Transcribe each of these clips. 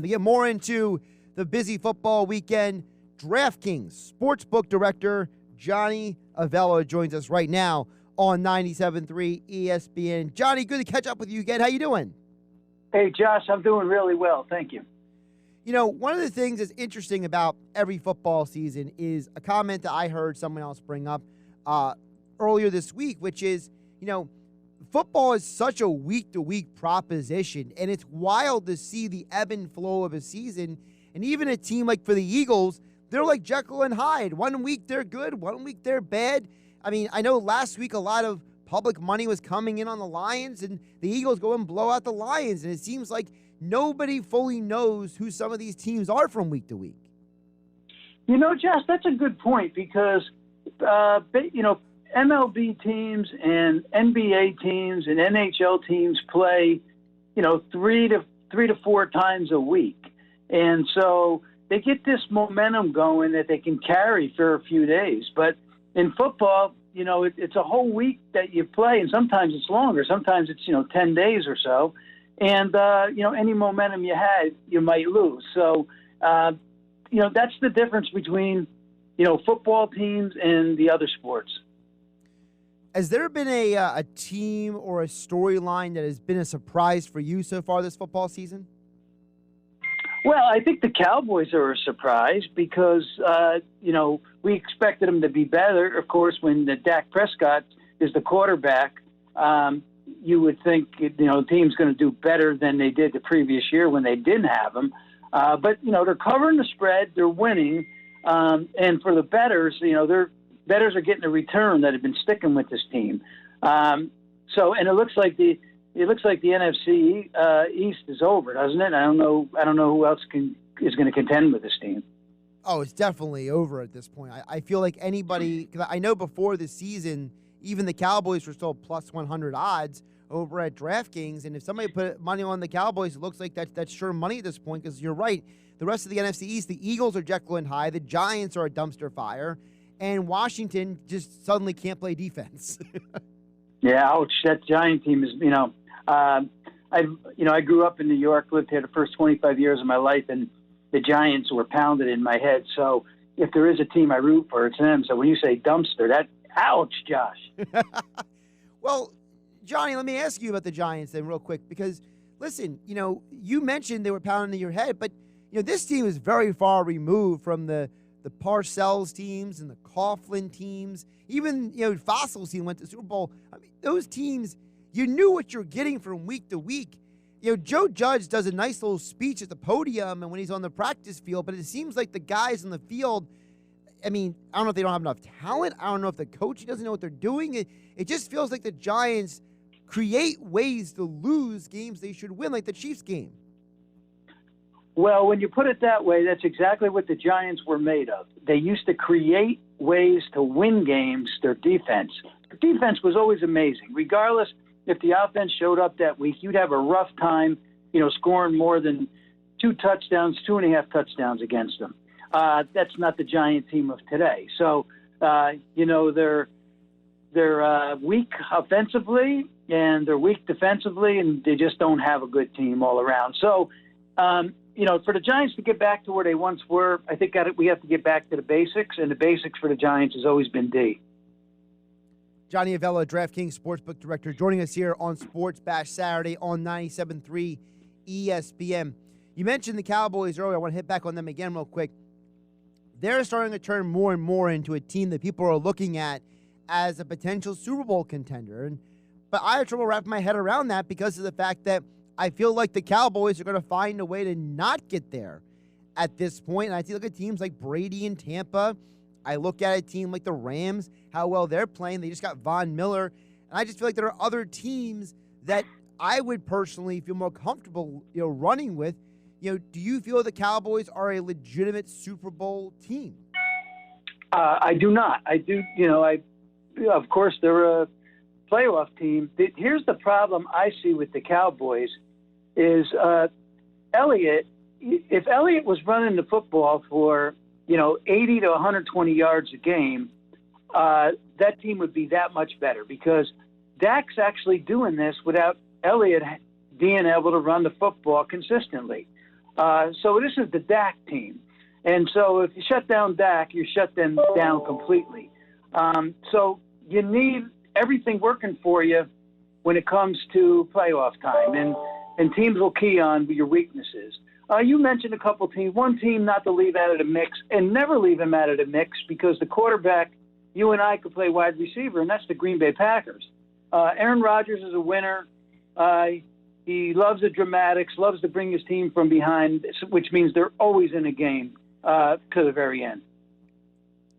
To get more into the busy football weekend, DraftKings Sportsbook Director Johnny Avello joins us right now on 97.3 ESPN. Johnny, good to catch up with you again. How you doing? Hey, Josh, I'm doing really well. Thank you. You know, one of the things that's interesting about every football season is a comment that I heard someone else bring up earlier this week, which is, football is such a week-to-week proposition, and it's wild to see the ebb and flow of a season. And even a team like for the Eagles, they're like Jekyll and Hyde. 1 week they're good, 1 week they're bad. I mean, I know last week a lot of public money was coming in on the Lions, and the Eagles go and blow out the Lions, and it seems like nobody fully knows who some of these teams are from week to week. Josh, that's a good point because, MLB teams and NBA teams and NHL teams play, three to four times a week. And so they get this momentum going that they can carry for a few days. But in football, it's a whole week that you play, and sometimes it's longer. Sometimes it's, 10 days or so. And, any momentum you had, you might lose. So, that's the difference between, football teams and the other sports. Has there been a team or a storyline that has been a surprise for you so far this football season? Well, I think the Cowboys are a surprise because, we expected them to be better. Of course, when Dak Prescott is the quarterback, you would think, the team's going to do better than they did the previous year when they didn't have him. But, they're covering the spread. They're winning. And for the bettors, bettors are getting a return that have been sticking with this team. And it looks like the NFC East is over, doesn't it? I don't know who else is going to contend with this team. Oh, it's definitely over at this point. I feel like anybody, because I know before the season, even the Cowboys were still plus 100 odds over at DraftKings. And if somebody put money on the Cowboys, it looks like that's sure money at this point because you're right. The rest of the NFC East, the Eagles are Jekyll and Hyde. The Giants are a dumpster fire. And Washington just suddenly can't play defense. Yeah, ouch. That Giant team is, I grew up in New York, lived here the first 25 years of my life, and the Giants were pounded in my head. So if there is a team I root for, it's them. So when you say dumpster, ouch, Josh. Well, Johnny, let me ask you about the Giants then real quick because, listen, you mentioned they were pounding in your head, but, this team is very far removed from the Parcells teams and the Coughlin teams. Even, Fossil's team went to the Super Bowl. I mean, those teams, you knew what you're getting from week to week. Joe Judge does a nice little speech at the podium and when he's on the practice field, but it seems like the guys on the field, I mean, I don't know if they don't have enough talent. I don't know if the coach doesn't know what they're doing. It just feels like the Giants create ways to lose games they should win, like the Chiefs game. Well, when you put it that way, that's exactly what the Giants were made of. They used to create ways to win games, their defense. Their defense was always amazing. Regardless if the offense showed up that week, you'd have a rough time, scoring more than 2.5 touchdowns against them. That's not the Giant team of today. So, they're weak offensively and they're weak defensively, and they just don't have a good team all around. So, for the Giants to get back to where they once were, I think we have to get back to the basics, and the basics for the Giants has always been D. Johnny Avello, DraftKings Sportsbook Director, joining us here on Sports Bash Saturday on 97.3 ESPN. You mentioned the Cowboys earlier. I want to hit back on them again real quick. They're starting to turn more and more into a team that people are looking at as a potential Super Bowl contender. But I have trouble wrapping my head around that because of the fact that I feel like the Cowboys are going to find a way to not get there at this point. And I look at teams like Brady and Tampa. I look at a team like the Rams, how well they're playing. They just got Von Miller. And I just feel like there are other teams that I would personally feel more comfortable, running with. Do you feel the Cowboys are a legitimate Super Bowl team? I do not. I do, of course, they're a playoff team. Here's the problem I see with the Cowboys is Elliott. If Elliott was running the football for 80 to 120 yards a game, that team would be that much better because Dak's actually doing this without Elliott being able to run the football consistently. So this is the Dak team. And so if you shut down Dak, you shut them down completely. So you need everything working for you when it comes to playoff time. And teams will key on your weaknesses. You mentioned a couple teams. One team not to leave out of the mix, and never leave him out of the mix, because the quarterback, you and I could play wide receiver, and that's the Green Bay Packers. Aaron Rodgers is a winner. He loves the dramatics, loves to bring his team from behind, which means they're always in a game to the very end.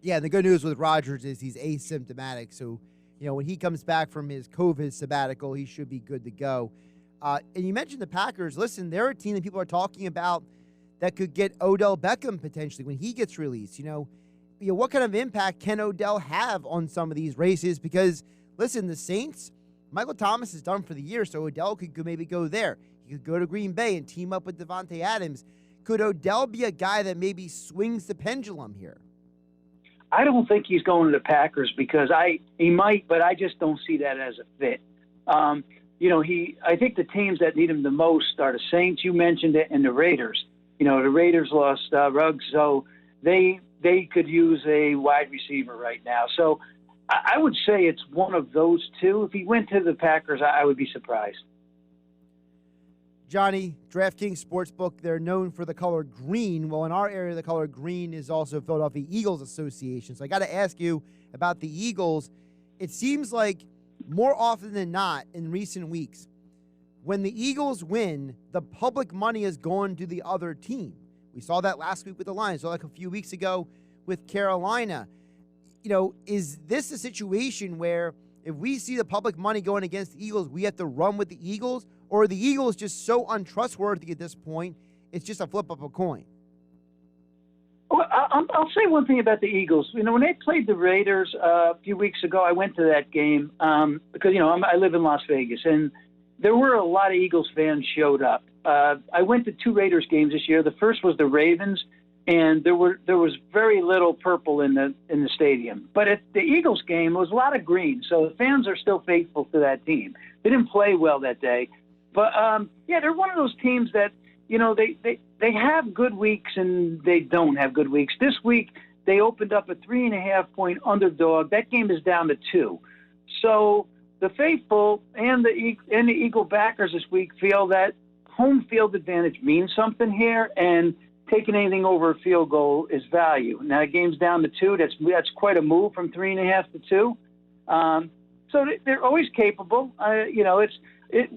Yeah, the good news with Rodgers is he's asymptomatic. So, when he comes back from his COVID sabbatical, he should be good to go. And you mentioned the Packers. Listen, they're a team that people are talking about that could get Odell Beckham potentially when he gets released. What kind of impact can Odell have on some of these races? Because, listen, the Saints, Michael Thomas is done for the year, so Odell could maybe go there. He could go to Green Bay and team up with Devontae Adams. Could Odell be a guy that maybe swings the pendulum here? I don't think he's going to the Packers, because he might, but I just don't see that as a fit. I think the teams that need him the most are the Saints, you mentioned it, and the Raiders. The Raiders lost Ruggs, so they could use a wide receiver right now. So I would say it's one of those two. If he went to the Packers, I would be surprised. Johnny, DraftKings Sportsbook, they're known for the color green. Well, in our area, the color green is also Philadelphia Eagles Association. So I got to ask you about the Eagles. It seems like more often than not in recent weeks, when the Eagles win, the public money has gone to the other team. We saw that last week with the Lions, so like a few weeks ago with Carolina. Is this a situation where if we see the public money going against the Eagles, we have to run with the Eagles? Or are the Eagles just so untrustworthy at this point, it's just a flip of a coin? Well, I'll say one thing about the Eagles. When they played the Raiders a few weeks ago, I went to that game because, I live in Las Vegas, and there were a lot of Eagles fans showed up. I went to 2 Raiders games this year. The first was the Ravens, and there was very little purple in the stadium. But at the Eagles game, it was a lot of green, so the fans are still faithful to that team. They didn't play well that day. But, they're one of those teams that, they have good weeks and they don't have good weeks. This week, they opened up a 3.5-point underdog. That game is down to 2. So the faithful and the Eagle backers this week feel that home field advantage means something here, and taking anything over a field goal is value. Now, the game's down to 2. That's quite a move from 3.5 to 2. So they're always capable.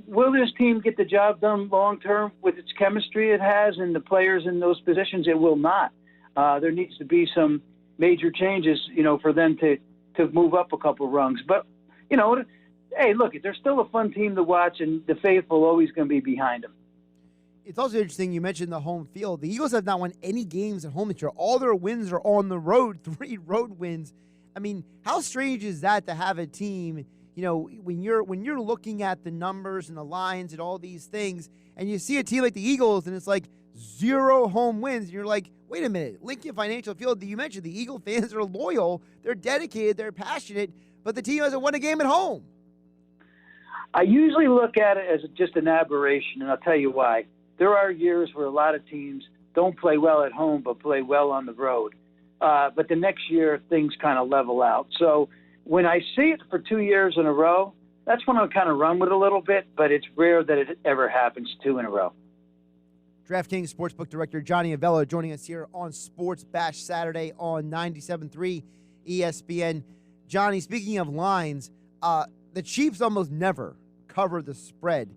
Will this team get the job done long term with its chemistry it has and the players in those positions? It will not. There needs to be some major changes, for them to move up a couple rungs. But, hey, look, they're still a fun team to watch, and the faithful always going to be behind them. It's also interesting you mentioned the home field. The Eagles have not won any games at home this year. All their wins are on the road, 3 road wins. I mean, how strange is that to have a team, when you're looking at the numbers and the lines and all these things, and you see a team like the Eagles and it's like 0 home wins, and you're like, wait a minute, Lincoln Financial Field, you mentioned the Eagle fans are loyal, they're dedicated, they're passionate, but the team hasn't won a game at home. I usually look at it as just an aberration, and I'll tell you why. There are years where a lot of teams don't play well at home but play well on the road. But the next year, things kind of level out. So when I see it for 2 years in a row, that's when I'll kind of run with it a little bit, but it's rare that it ever happens 2 in a row. DraftKings Sportsbook Director Johnny Avello joining us here on Sports Bash Saturday on 97.3 ESPN. Johnny, speaking of lines, the Chiefs almost never cover the spread.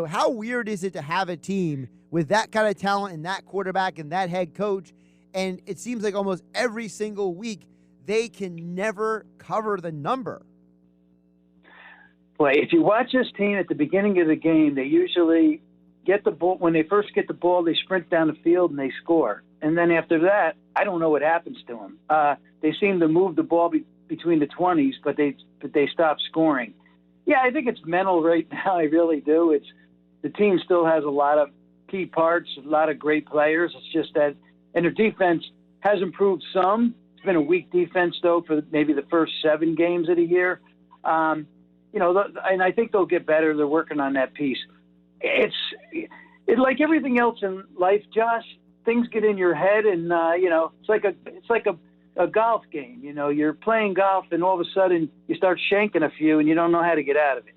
How weird is it to have a team with that kind of talent and that quarterback and that head coach, and it seems like almost every single week they can never cover the number? Boy, if you watch this team at the beginning of the game, they usually get the ball. When they first get the ball, they sprint down the field and they score. And then after that, I don't know what happens to them. They seem to move the ball between the 20s, but they stop scoring. Yeah, I think it's mental right now. I really do. The team still has a lot of key parts, a lot of great players. It's just that, and their defense has improved some. It's been a weak defense, though, for maybe the first 7 games of the year. And I think they'll get better. They're working on that piece. It's like everything else in life, Josh, things get in your head, and it's like a golf game. You're playing golf, and all of a sudden you start shanking a few, and you don't know how to get out of it.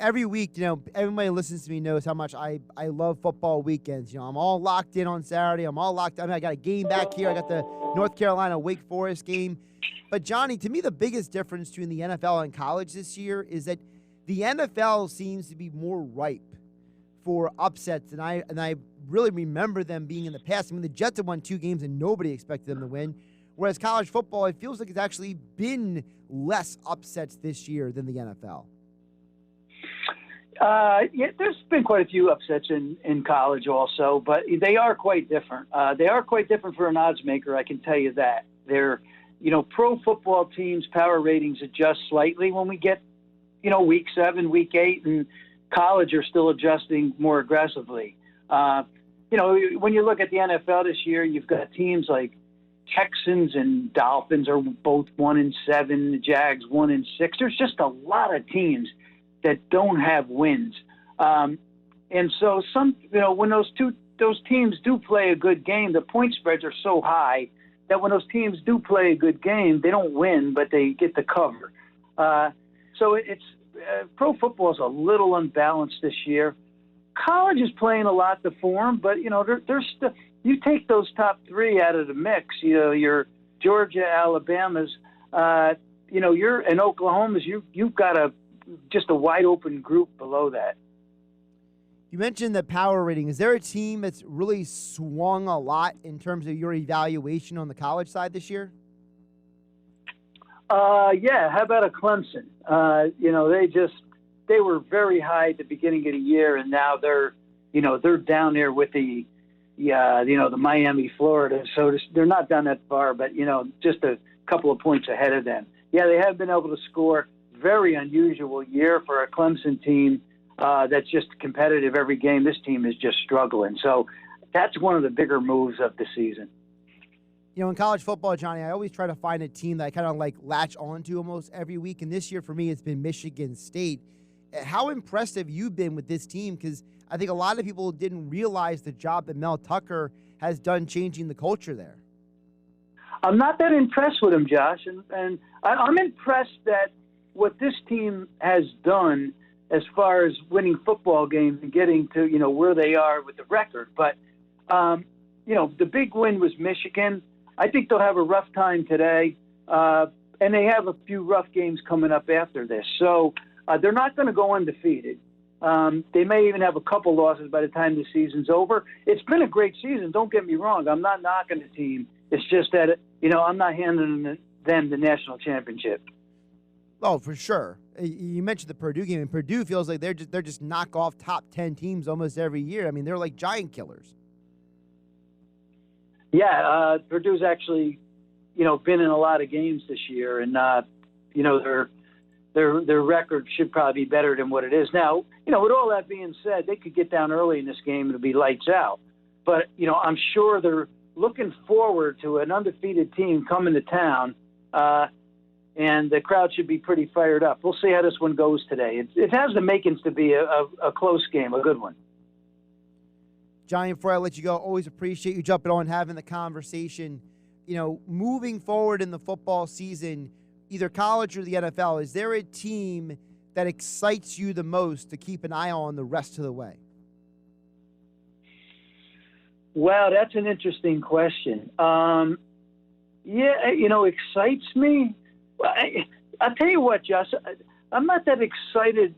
Every week, everybody who listens to me knows how much I love football weekends. I'm all locked in on Saturday. I'm all locked in. I got a game back here. I got the North Carolina Wake Forest game. But, Johnny, to me, the biggest difference between the NFL and college this year is that the NFL seems to be more ripe for upsets than I really remember them being in the past. I mean, the Jets have won 2 games and nobody expected them to win. Whereas college football, it feels like it's actually been less upsets this year than the NFL. Yeah, there's been quite a few upsets in college also, but they are quite different. They are quite different for an odds maker, I can tell you that. They're, pro football teams' power ratings adjust slightly when we get, week 7, week 8, and college are still adjusting more aggressively. When you look at the NFL this year, you've got teams like Texans and Dolphins are both 1-7, the Jags 1-6. There's just a lot of teams that don't have wins. And so when those teams do play a good game, the point spreads are so high that when those teams do play a good game, they don't win, but they get the cover. So it's pro football is a little unbalanced this year. College is playing a lot to form, but there's still, you take those top 3 out of the mix. Your Georgia, Alabama's, you're in Oklahoma's. You've got just a wide open group below that. You mentioned the power rating. Is there a team that's really swung a lot in terms of your evaluation on the college side this year? Yeah. How about a Clemson? They were very high at the beginning of the year, and now they're down there with the Miami, Florida. So they're not down that far, but just a couple of points ahead of them. Yeah, they have been able to score. Very unusual year for a Clemson team that's just competitive every game. This team is just struggling. So that's one of the bigger moves of the season. In college football, Johnny, I always try to find a team that I kind of latch onto almost every week. And this year for me, it's been Michigan State. How impressed have you been with this team? Because I think a lot of people didn't realize the job that Mel Tucker has done changing the culture there. I'm not that impressed with him, Josh. And I'm impressed that what this team has done as far as winning football games and getting to, where they are with the record. But, the big win was Michigan. I think they'll have a rough time today. And they have a few rough games coming up after this. So they're not going to go undefeated. They may even have a couple losses by the time the season's over. It's been a great season. Don't get me wrong. I'm not knocking the team. It's just that, I'm not handing them the national championship. Oh, for sure. You mentioned the Purdue game, and Purdue feels like they're just knock off top 10 teams almost every year. I mean, they're like giant killers. Yeah, Purdue's actually, been in a lot of games this year, and their record should probably be better than what it is now. With all that being said, they could get down early in this game and it'll be lights out. But I'm sure they're looking forward to an undefeated team coming to town. And the crowd should be pretty fired up. We'll see how this one goes today. It has the makings to be a close game, a good one. Johnny, before I let you go, always appreciate you jumping on and having the conversation. Moving forward in the football season, either college or the NFL, is there a team that excites you the most to keep an eye on the rest of the way? Wow, that's an interesting question. Excites me? Well, I'll tell you what, Josh, I'm not that excited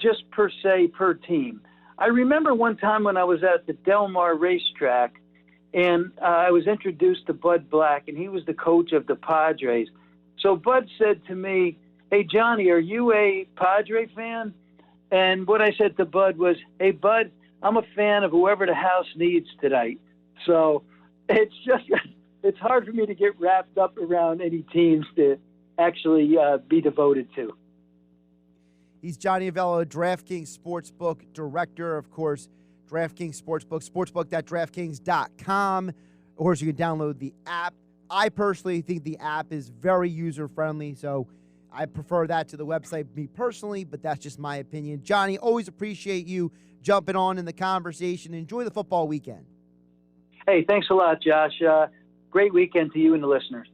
just per se per team. I remember one time when I was at the Del Mar racetrack, and I was introduced to Bud Black, and he was the coach of the Padres. So Bud said to me, "Hey, Johnny, are you a Padre fan?" And what I said to Bud was, "Hey, Bud, I'm a fan of whoever the house needs tonight." So it's hard for me to get wrapped up around any teams to actually be devoted to. He's Johnny Avello, DraftKings Sportsbook Director, of course. DraftKings Sportsbook, sportsbook.draftkings.com. Of course, you can download the app. I personally think the app is very user-friendly, so I prefer that to the website, me personally, but that's just my opinion. Johnny, always appreciate you jumping on in the conversation. Enjoy the football weekend. Hey, thanks a lot, Josh. Great weekend to you and the listeners.